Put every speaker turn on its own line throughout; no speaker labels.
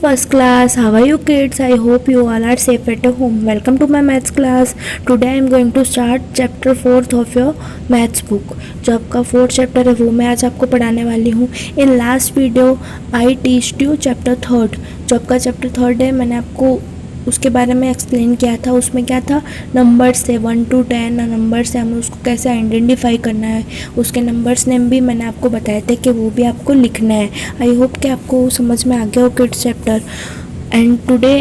first class. How are you kids? I hope you all are safe at home. Welcome to my maths class. Today I am going to start chapter 4th of your maths book. जो आपका 4th chapter है वो मैं आज आपको पढ़ाने वाली हूँ. In last video I teached you chapter 3rd. जो आपका चैप्टर 3rd है मैंने आपको उसके बारे में एक्सप्लेन किया था. उसमें क्या था, नंबर्स से 1 to 10 नंबर से हमें उसको कैसे आइडेंटिफाई करना है. उसके नंबर्स नेम भी मैंने आपको बताए थे कि वो भी आपको लिखना है. आई होप कि आपको समझ में आ गया हो kids chapter. And today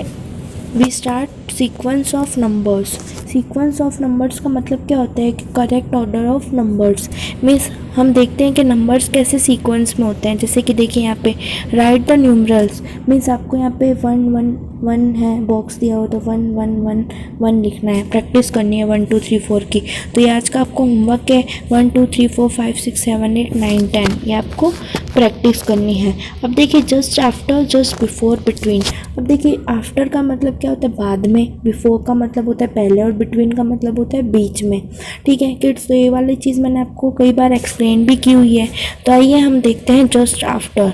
we start sequence of numbers. Sequence of numbers का मतलब क्या होता है कि correct order of numbers. Means हम देखते हैं कि नंबर्स कैसे सीक्वेंस में होते हैं. जैसे कि देखिए यहाँ पे राइट द न्यूमरल्स. मीन्स आपको यहाँ पे 1 1 1 है, बॉक्स दिया हो तो 1 1 1 1 लिखना है. प्रैक्टिस करनी है 1 2 3 4 की. तो ये आज का आपको होमवर्क है. 1 2 3 4 5 6 7 8 9 10 ये आपको प्रैक्टिस करनी है. अब देखिए just after, just before, between. अब देखिए आफ्टर का मतलब क्या होता है, बाद में. बिफोर का मतलब होता है पहले और बिटवीन का मतलब होता है बीच में. ठीक है किड्स, तो ये वाली चीज़ मैंने आपको कई बार एक्सप्लेन भी की हुई है. तो आइए हम देखते हैं जस्ट आफ्टर.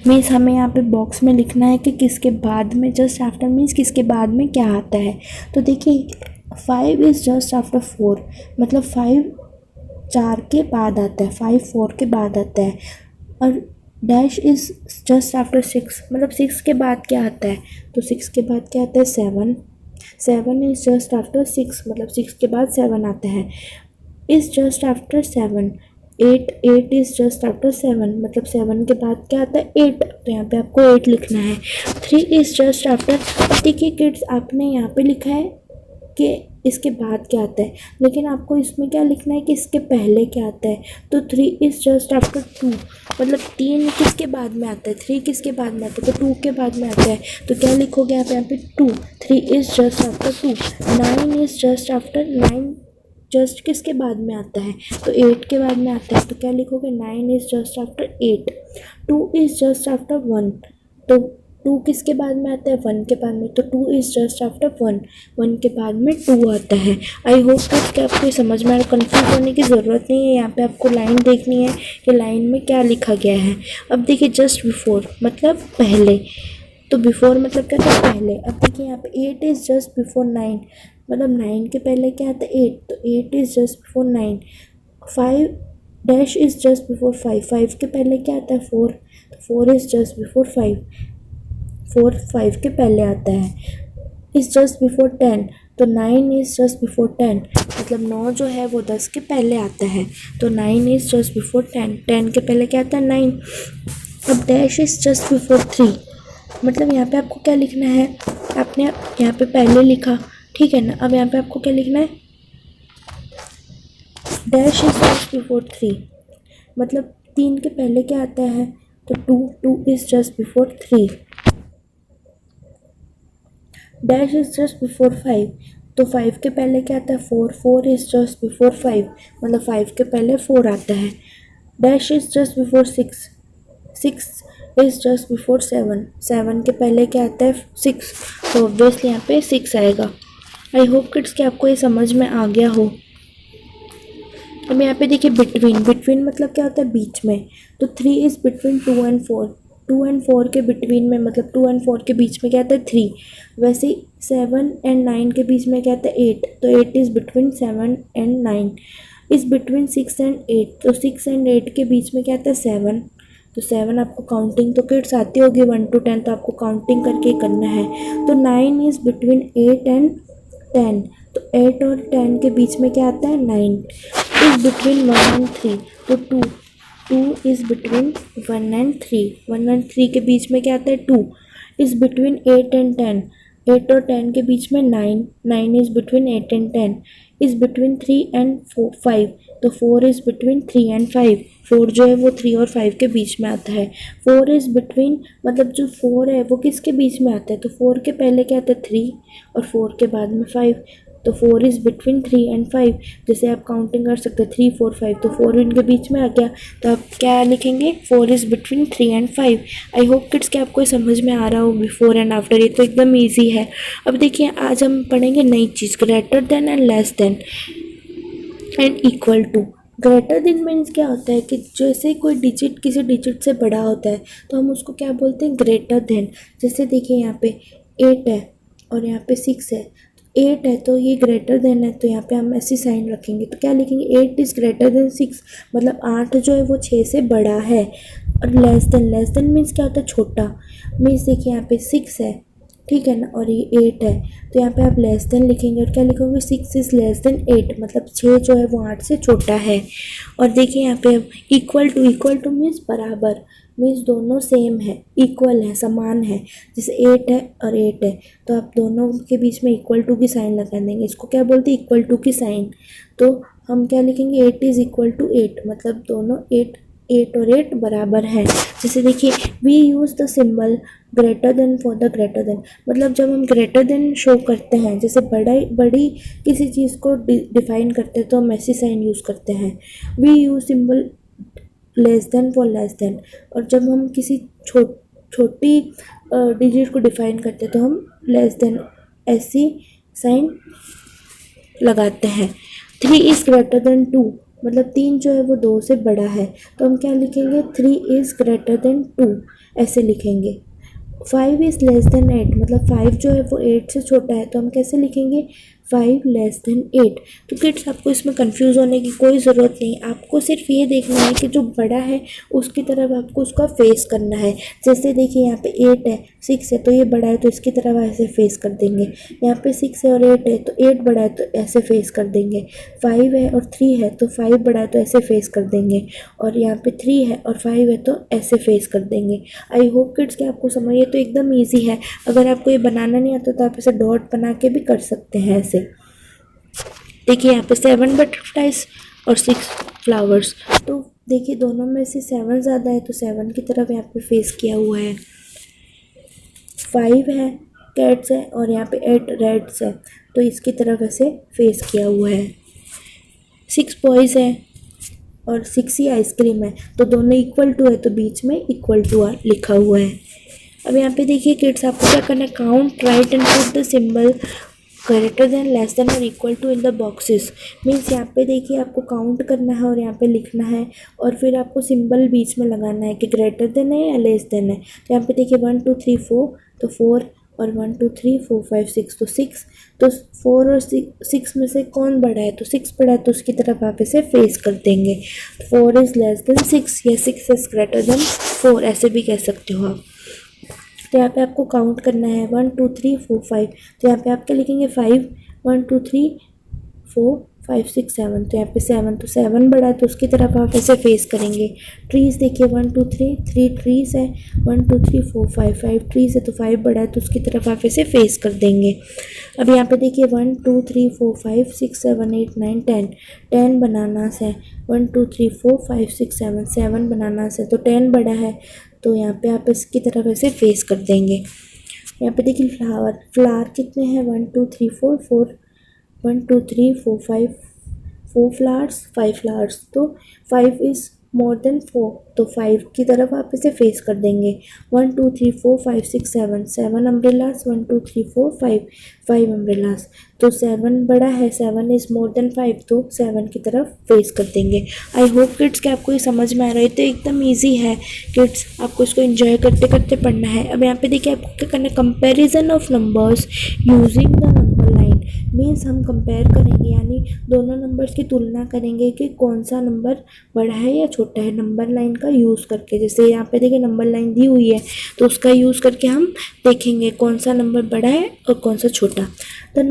मीन्स हमें यहाँ पे बॉक्स में लिखना है कि किसके बाद में. जस्ट आफ्टर मीन्स किसके बाद में क्या आता है. तो देखिए 5 इज़ जस्ट आफ्टर 4. मतलब 5 4 के बाद आता है, 5 4 के बाद आता है. और डैश इज़ जस्ट आफ्टर 6. मतलब 6 के बाद क्या आता है, तो 6 के बाद क्या आता है, 7. 7 इज़ जस्ट आफ्टर 6. मतलब 6 के बाद 7 आता है. Is just after 7. 8 is just after 7. मतलब 7 के बाद क्या आता है, 8. तो यहाँ पे आपको 8 लिखना है. 3 इज़ जस्ट आफ्टर. अब देखिए किड्स, आपने यहाँ पे लिखा है कि इसके बाद क्या आता है, लेकिन आपको इसमें क्या लिखना है कि इसके पहले क्या आता है. तो 3 इज़ जस्ट आफ्टर 2. मतलब 3 किसके बाद में आता है, 3 किसके बाद में आता है, तो 2 के बाद में आता है. तो क्या लिखोगे आप यहाँ पे 2. 3 is just after 2. 9 is just after 9. Just किसके बाद में आता है, तो 8 के बाद में आता है. तो क्या लिखोगे, 9 is just after 8. 2 is just after 1. तो 2 किसके बाद में आता है, 1 के बाद में. तो 2 इज़ जस्ट आफ्टर 1. 1 के बाद में 2 आता है. आई होप कि आपको समझ में आ रहा. कन्फ्यूज होने की ज़रूरत नहीं है. यहाँ पे आपको लाइन देखनी है कि लाइन में क्या लिखा गया है. अब देखिए जस्ट बिफोर मतलब पहले. तो बिफोर मतलब क्या था, पहले. अब देखिए यहाँ पे 8 इज़ जस्ट बिफोर 9. मतलब 9 के पहले क्या आता है, 8. तो 8 is just before 9. 5 dash is just before 5. 5 के पहले क्या आता है, 4. तो 4 इज़ जस्ट बिफोर 5. 4 5 के पहले आता है. Is just before 10. तो 9 इज़ जस्ट बिफोर 10. मतलब 9 जो है वो 10 के पहले आता है. तो 9 इज़ जस्ट बिफोर 10. 10 के पहले क्या आता है, 9. अब डैश इज़ जस्ट बिफोर 3. मतलब यहाँ पे आपको क्या लिखना है, आपने यहाँ पे पहले लिखा, ठीक है ना. अब यहाँ पे आपको क्या लिखना है, डैश इज़ जस्ट बिफोर 3. मतलब 3 के पहले क्या आता है, तो 2 is just before 3. Dash is just before 5. तो 5 के पहले क्या आता है, 4 इज़ जस्ट बिफोर 5. मतलब 5 के पहले 4 आता है. Dash is just before 6. 6 is just before 7. 7 के पहले क्या आता है, 6. तो ऑब्वियसली यहाँ पे 6 आएगा. आई होप किड्स कि आपको ये समझ में आ गया हो. अब यहाँ पे देखिए बिटवीन. बिटवीन मतलब क्या होता है, बीच में. तो 3 इज़ बिटवीन 2 and 4. 2 and 4 के बिटवीन में, मतलब 2 and 4 के बीच में क्या आता है, 3. वैसे 7 and 9 के बीच में क्या आता है, 8. तो 8 is between 7 and 9. Is between 6 and 8. तो 6 and 8 के बीच में क्या आता है, 7. तो 7 आपको काउंटिंग तो किड्स आती होगी 1 to 10, तो आपको काउंटिंग करके करना है. तो 9 इज़ बिटवीन 8 and 10. तो 8 और 10 के बीच में क्या आता है, 9. Is between 1 and 3. तो 2 इज़ बिटवीन 1 and 3. 1 and 3 के बीच में क्या आता है, 2. Is between 8 and 10. 8 और 10 के बीच में 9. 9 is between 8 and 10. Is between 3 and 5. तो 4 इज़ बिटवीन 3 and 5. 4 जो है वो 3 और 5 के बीच में आता है. 4 इज़ बिटवीन, मतलब जो 4 है वो किसके बीच में आता है, तो 4 के पहले क्या आता है, 3. और 4 के बाद में 5. तो 4 इज़ बिटवीन 3 and 5. जैसे आप काउंटिंग कर सकते हैं 3 4 5. तो 4 इनके बीच में आ गया. तो आप क्या लिखेंगे, 4 is between 3 and 5. I hope kids कि आपको समझ में आ रहा हो बिफोर एंड आफ्टर. ये तो एकदम ईजी है. अब देखिए आज हम पढ़ेंगे नई चीज़, greater than and less than and equal to. Greater than means क्या होता है कि जैसे कोई डिजिट किसी डिजिट से बड़ा होता है तो हम उसको क्या बोलते हैं, ग्रेटर देन। जैसे देखिए यहाँ पे 8 है और यहाँ पे 6 है, 8 है तो ये ग्रेटर देन है, तो यहाँ पे हम ऐसी साइन रखेंगे तो क्या लिखेंगे, 8 इज़ ग्रेटर देन 6, मतलब 8 जो है वो 6 से बड़ा है। और लेस देन मीन्स क्या होता है, छोटा। मीन्स देखिए यहाँ पे 6 है, ठीक है ना, और ये 8 है, तो यहाँ पे आप लेस देन लिखेंगे और क्या लिखोगे, 6 इज़ लेस देन 8, मतलब 6 जो है वो 8 से छोटा है। और देखिए यहाँ पे इक्वल टू मीन्स बराबर, मीन्स दोनों सेम है, इक्वल है, समान है। जैसे 8 है और 8 है तो आप दोनों के बीच में इक्वल टू की साइन लगा देंगे, इसको क्या बोलते हैं, इक्वल टू की साइन। तो हम क्या लिखेंगे, 8 इज़ इक्वल टू 8, मतलब दोनों 8 और 8 बराबर हैं। जैसे देखिए we use the symbol greater than for the greater than, मतलब जब हम ग्रेटर देन शो करते हैं, जैसे बड़ी किसी चीज़ को डिफाइन करते हैं तो हम ऐसी साइन यूज़ करते हैं। We use symbol less than for less than, और जब हम किसी छोटी डिजिट को डिफाइन करते हैं तो हम लेस देन ऐसी साइन लगाते हैं। 3 इज़ ग्रेटर देन 2, मतलब 3 जो है वो 2 से बड़ा है, तो हम क्या लिखेंगे, 3 इज़ ग्रेटर देन 2, ऐसे लिखेंगे। 5 इज़ लेस देन 8, मतलब 5 जो है वो 8 से छोटा है, तो हम कैसे लिखेंगे, 5 लेस देन 8। तो किड्स आपको इसमें कंफ्यूज होने की कोई ज़रूरत नहीं, आपको सिर्फ ये देखना है कि जो बड़ा है उसकी तरफ आपको उसका फेस करना है। जैसे देखिए यहाँ पे 8 है, 6 है, तो ये बड़ा है तो इसकी तरफ ऐसे फेस कर देंगे। यहाँ पे 6 है और 8 है तो 8 बड़ा है तो ऐसे फेस कर देंगे। 5 है और 3 है तो 5 बड़ा है तो ऐसे फेस कर देंगे। और यहाँ पे 3 है और 5 है तो ऐसे फेस कर देंगे। आई होप किड्स कि आपको समझ, ये तो एकदम ईजी है। अगर आपको ये बनाना नहीं आता तो आप इसे डॉट बना के भी कर सकते हैं ऐसे। देखिए यहाँ पे 7 बटरफ्लाइज और 6 फ्लावर्स, तो देखिए दोनों में से 7 ज़्यादा है तो 7 की तरफ यहाँ पे फेस किया हुआ है। 5 है कैट्स है और यहाँ पे 8 रेड्स है तो इसकी तरफ ऐसे फेस किया हुआ है। 6 बॉयज़ है और 6 ही आइसक्रीम है, तो दोनों इक्वल टू है तो बीच में इक्वल टू लिखा हुआ है। अब यहाँ पे देखिए किड्स आपको क्या करना है, count, right and put the symbol greater than, less than और equal to in the boxes. Means यहाँ पे देखिए आपको काउंट करना है और यहाँ पे लिखना है और फिर आपको सिंबल बीच में लगाना है कि ग्रेटर देन है या लेस देन है। तो यहाँ पे देखिए 1 2 3 4, तो 4 और 1 2 3 4 5 6, तो 6, तो 4 और 6 में से कौन बड़ा है, तो 6 बड़ा है तो उसकी तरफ आप इसे फेस कर देंगे। 4 इज़ लेस देन 6 या 6 इज़ ग्रेटर देन 4, ऐसे भी कह सकते हो आप। तो यहाँ पे आपको काउंट करना है 1 2 3 4 5, तो यहाँ पे आप क्या लिखेंगे, 5 1 2 3 4 5 6 7, तो यहाँ पे 7, तो 7 बड़ा है तो उसकी तरफ आप ऐसे फेस करेंगे। ट्रीज़ देखिए 1 2 3 ट्रीज़ है, 1 2 3 4 5 ट्रीज़ है तो 5 बड़ा है तो उसकी तरफ आप ऐसे फेस कर देंगे। अब यहाँ पे देखिए 1 2 3 4 5 6 7 8 9 10 बनानास है, 1 2 3 4 5 6 7 बनानास है तो 10 बड़ा है तो यहाँ पे आप इसकी तरफ ऐसे फेस कर देंगे। यहाँ पे देखिए फ्लावर कितने हैं, 1 2 3 4 1 2 3 4 5 4 फ्लावर्स 5 फ्लावर्स, तो 5 इज़ मोर देन 4, तो 5 की तरफ आप इसे फेस कर देंगे। 1 2 3 4 5 6 7 अम्ब्रेलास, 1 2 3 4 5 अम्ब्रेलास, तो 7 बड़ा है, 7 इज़ मोर देन 5, तो 7 की तरफ फेस कर देंगे। आई होप किड्स कि आपको ये समझ में आ रहा है, तो एकदम ईजी है किड्स, आपको इसको एंजॉय करते करते पढ़ना है। अब यहाँ पे देखिए आपको क्या करना है, comparison of numbers using the number line. Means हम कंपेयर करेंगे, यानी दोनों नंबर्स की तुलना करेंगे कि कौन सा नंबर बड़ा है या छोटा है, नंबर लाइन का यूज़ करके। जैसे यहाँ पे देखिए नंबर लाइन दी हुई है तो उसका यूज़ करके हम देखेंगे कौन सा नंबर बड़ा है और कौन सा छोटा। The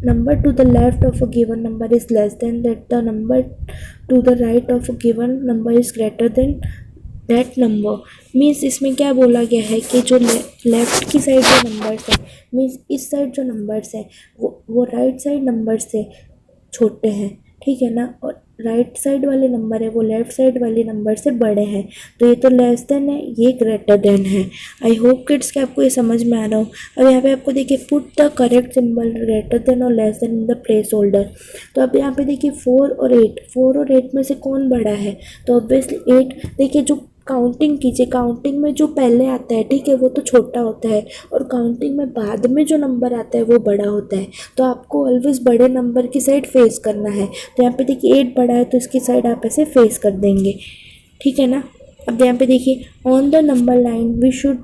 number to the left of a given number is less than that the number to the right of a given number is greater than that number। Means इसमें क्या बोला गया है कि जो लेफ़्ट की साइड जो नंबर्स है, मीन्स इस साइड जो नंबर्स है वो राइट साइड नंबर से छोटे हैं, ठीक है ना, और राइट साइड वाले नंबर है वो लेफ़्ट साइड वाले नंबर से बड़े हैं। तो ये तो लेस देन है, ये ग्रेटर देन है। आई होप किड्स कि आपको ये समझ में आ रहा हो। अब यहाँ पे आपको देखिए put the correct symbol greater than और less than in the placeholder. तो अब यहाँ पे देखिए 4 और 8 में से कौन बड़ा है, तो ऑब्वियसली 8। देखिए जो काउंटिंग कीजिए, काउंटिंग में जो पहले आता है, ठीक है, वो तो छोटा होता है, और काउंटिंग में बाद में जो नंबर आता है वो बड़ा होता है, तो आपको ऑलवेज बड़े नंबर की साइड फेस करना है। तो यहाँ पे देखिए 8 बड़ा है तो इसकी साइड आप ऐसे फेस कर देंगे, ठीक है ना। अब यहाँ पे देखिए on the number line we should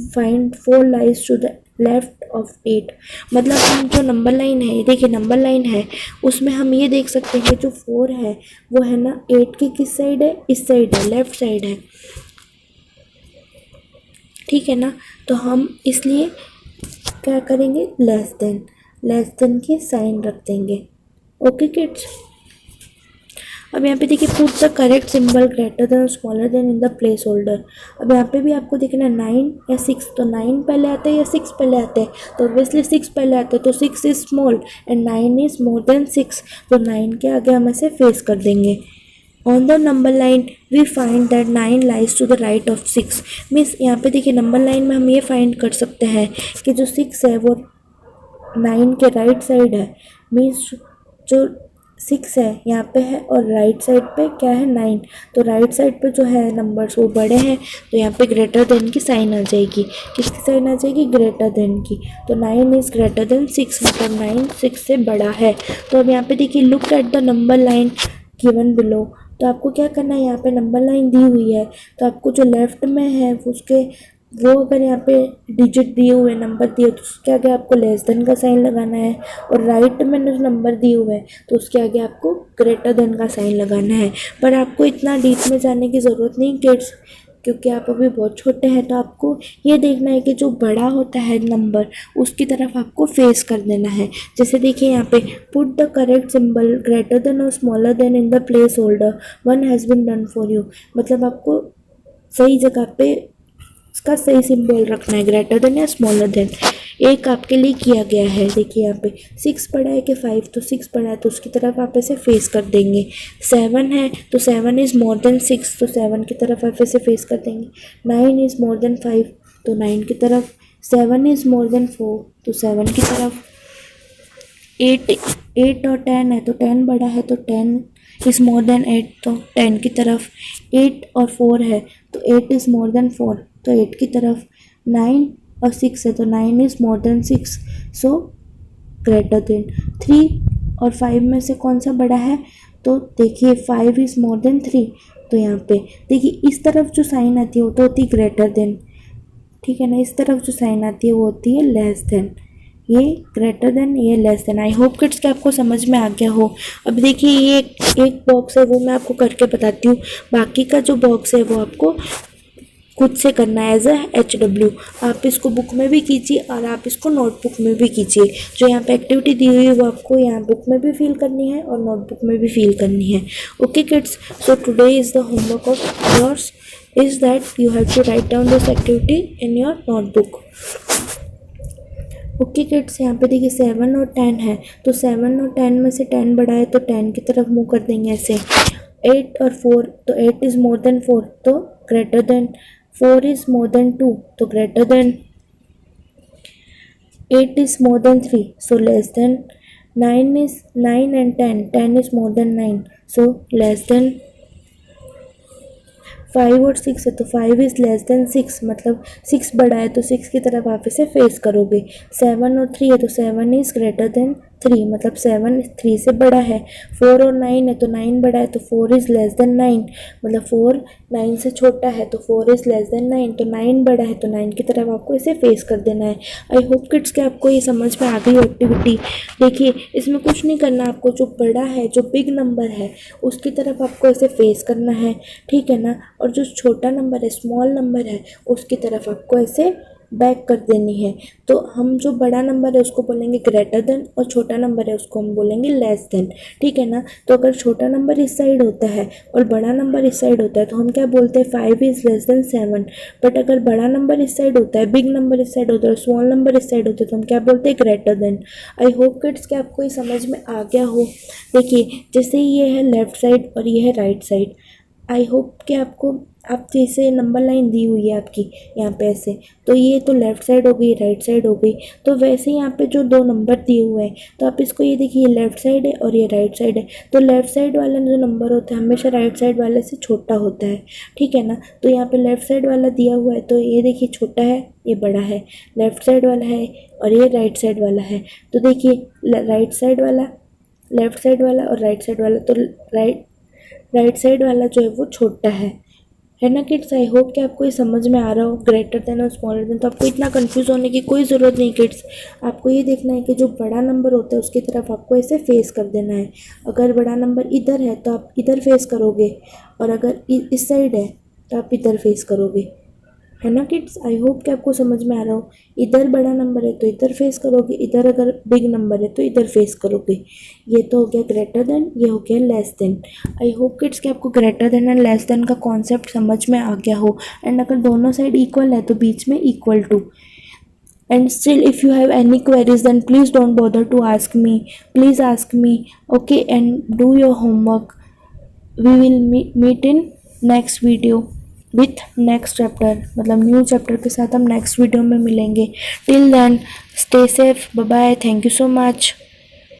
find 4 lies to the left of 8। मतलब हम जो नंबर लाइन है, देखिए नंबर लाइन है, उसमें हम ये देख सकते हैं जो 4 है वो है ना 8 की किस साइड है, इस साइड है, लेफ्ट साइड है, ठीक है ना। तो हम इसलिए क्या करेंगे, लेस देन के साइन रख देंगे। Okay kids. अब यहाँ पे देखिए put the correct symbol greater then smaller than in the place holder. अब यहाँ पे भी आपको देखना 9 या 6, तो 9 पहले आता है या 6 पहले आता है, तो ऑब्वियसली 6 पहले आता है, तो 6 is small and 9 is more than 6, तो 9 के आगे हम ऐसे फेस कर देंगे। On the number line we find that 9 lies to the right of 6। Means यहाँ पे देखिए नंबर लाइन में हम ये फाइंड कर सकते हैं कि जो 6 है वो 9 के राइट साइड है। मीन्स जो 6 है यहाँ पे है और राइट साइड पे क्या है, 9, तो राइट साइड पे जो है नंबर्स वो बड़े हैं, तो यहाँ पे ग्रेटर देन की साइन आ जाएगी। किसकी साइन आ जाएगी, ग्रेटर देन की। तो 9 इज़ ग्रेटर देन 6, मतलब 9 6 से बड़ा है। तो अब यहाँ पे देखिए look at the number line given below. तो आपको क्या करना है, यहाँ पे नंबर लाइन दी हुई है, तो आपको जो लेफ्ट में है उसके वो अगर यहाँ पे डिजिट दिए हुए, नंबर दिए, तो उसके आगे आपको लेस देन का साइन लगाना है, और राइट में जो नंबर दिए हुए हैं तो उसके आगे आपको ग्रेटर देन का साइन लगाना है। पर आपको इतना डीप में जाने की ज़रूरत नहीं किड्स, क्योंकि आप अभी बहुत छोटे हैं। तो आपको ये देखना है कि जो बड़ा होता है नंबर उसकी तरफ आपको फेस कर देना है। जैसे देखिए यहाँ पे put the correct symbol greater than और smaller than in the placeholder, one has been done for you. मतलब आपको सही जगह पे इसका सही सिंबल रखना है, ग्रेटर देन या स्मॉलर देन। एक आपके लिए किया गया है, देखिए यहाँ पे 6 पड़ा है कि 5, तो 6 पड़ा है तो उसकी तरफ आप ऐसे फेस कर देंगे। 7 है तो 7 इज़ मोर देन 6, तो 7 की तरफ आप ऐसे फेस कर देंगे। 9 इज़ मोर देन 5, तो 9 की तरफ। 7 इज़ मोर देन 4, तो 7 की तरफ। 8 और 10 है तो 10 बड़ा है तो 10 इज़ मोर देन 8, तो 10 की तरफ। 8 और 4 है तो 8 इज़ मोर देन 4, तो 8 की तरफ। 9 और 6 है तो 9 is more than 6, so greater than. 3 और 5 में से कौन सा बड़ा है, तो देखिए 5 इज़ मोर देन 3, तो यहाँ पे देखिए इस तरफ जो साइन आती है वो तो होती है ग्रेटर देन, ठीक है ना। इस तरफ जो साइन आती है वो होती है लेस देन। ये ग्रेटर देन, ये less than. I hope kids कि आपको समझ में आ गया हो। अब देखिए ये एक बॉक्स है वो मैं आपको करके बताती हूँ, बाकी का जो बॉक्स है वो आपको खुद से करना है एज HW। आप इसको बुक में भी कीजिए और आप इसको नोटबुक में भी कीजिए। जो यहाँ पे एक्टिविटी दी हुई है वो आपको यहाँ बुक में भी फिल करनी है और नोटबुक में भी फिल करनी है। Okay kids, so today is the homework of yours is that you have to write down this activity in your notebook. Okay kids, यहाँ पे देखिए 7 और 10 है, तो 7 और 10 में से 10 बड़ा है तो 10 की तरफ मूव कर देंगे ऐसे। 8 और 4, तो 8 इज़ मोर देन 4, तो greater than. 4 is more than 2, तो greater than. 8 is more than 3, so less than. 9 and 10 is more than 9, so less than. 5 और 6 है तो 5 इज़ लेस देन 6, मतलब 6 बड़ा है तो 6 की तरफ आप इसे फेस करोगे। 7 और 3 है तो 7 इज़ ग्रेटर देन 3, मतलब 7 3 से बड़ा है। 4 और 9 है तो 9 बड़ा है तो 4 इज़ लेस देन 9, मतलब 4 9 से छोटा है तो 4 इज़ लेस देन 9, तो 9 बड़ा है तो 9 की तरफ आपको इसे फेस कर देना है। आई होप किड्स कि आपको ये समझ में आ गई एक्टिविटी। देखिए इसमें कुछ नहीं करना, आपको जो बड़ा है, जो बिग नंबर है उसकी तरफ आपको इसे फेस करना है, ठीक है ना। और जो छोटा नंबर है, स्मॉल नंबर है, उसकी तरफ आपको ऐसे बैक कर देनी है। तो हम जो बड़ा नंबर है उसको बोलेंगे ग्रेटर देन और छोटा नंबर है उसको हम बोलेंगे लेस देन, ठीक है ना। तो अगर छोटा नंबर इस साइड होता है और बड़ा नंबर इस साइड होता है तो हम क्या बोलते हैं, 5 इज़ लेस देन 7। बट अगर बड़ा नंबर इस साइड होता है, बिग नंबर इस साइड होता है, स्मॉल नंबर इस साइड होता है, तो हम क्या बोलते हैं, greater than. I hope kids कि आपको ये समझ में आ गया हो। देखिए जैसे ये है लेफ्ट साइड और ये है राइट साइड। आई होप कि आपको आप जैसे नंबर लाइन दी हुई है आपकी यहाँ पे ऐसे, तो ये तो लेफ़्ट साइड हो गई, राइट साइड हो गई। तो वैसे ही यहाँ पे जो दो नंबर दिए हुए हैं, तो आप इसको ये देखिए, ये लेफ़्ट साइड है और ये राइट साइड है। तो लेफ़्ट साइड वाला जो नंबर होता है हमेशा राइट साइड वाले से छोटा होता है, ठीक है ना। तो यहाँ पे लेफ़्ट साइड वाला दिया हुआ है, तो ये देखिए छोटा है, ये बड़ा है, लेफ़्ट साइड वाला है और ये राइट साइड वाला है। तो देखिए राइट साइड वाला, लेफ़्ट साइड वाला और राइट साइड वाला, तो राइट साइड वाला जो है वो छोटा है ना किड्स। आई होप कि आपको ये समझ में आ रहा हो, ग्रेटर देन और स्मॉलर देन। तो आपको इतना कंफ्यूज होने की कोई ज़रूरत नहीं किड्स। आपको ये देखना है कि जो बड़ा नंबर होता है उसकी तरफ आपको ऐसे फेस कर देना है। अगर बड़ा नंबर इधर है तो आप इधर फेस करोगे, और अगर इस साइड है तो आप इधर फेस करोगे, है ना किड्स। आई होप कि आपको समझ में आ रहा हो। इधर बड़ा नंबर है तो इधर फेस करोगे, इधर अगर बिग नंबर है तो इधर फेस करोगे। ये तो हो गया ग्रेटर देन, ये हो गया less than. I hope kids कि आपको greater than and less then का कॉन्सेप्ट समझ में आ गया हो। एंड अगर दोनों साइड इक्वल है तो बीच में equal to. And still, if you have any queries, then please don't bother to ask me. Please ask me, okay? And do your homework. We will meet in next video with next chapter, मतलब new chapter के साथ हम next video में मिलेंगे। Till then stay safe, bye bye, thank you so much.